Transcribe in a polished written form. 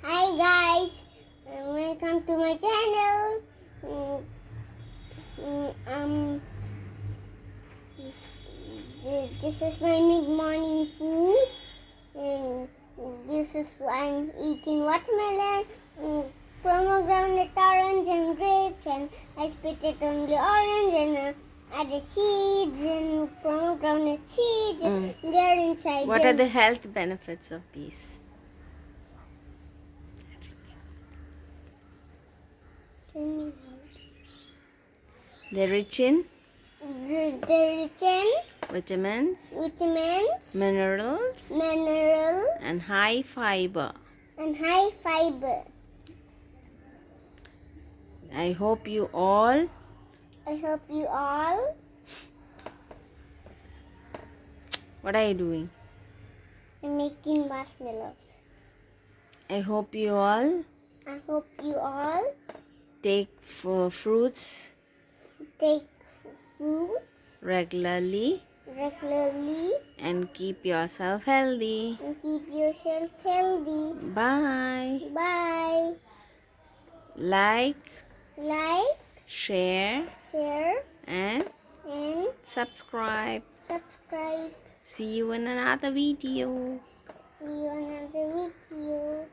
Hi guys, welcome to my channel. This is my mid-morning food, and this is I'm eating watermelon, pomegranate, orange, and grapes, and I split it on the orange and add the seeds and pomegranate seeds. And they're inside. What are the health benefits of these? They're rich in vitamins, minerals, and high fiber. I hope you all What are you doing? I'm making marshmallows. I hope you all take fruits Take fruits regularly and keep yourself healthy. Bye. Bye. Like, Like, share, share, and and subscribe. subscribe. See you in another video. See you on another video.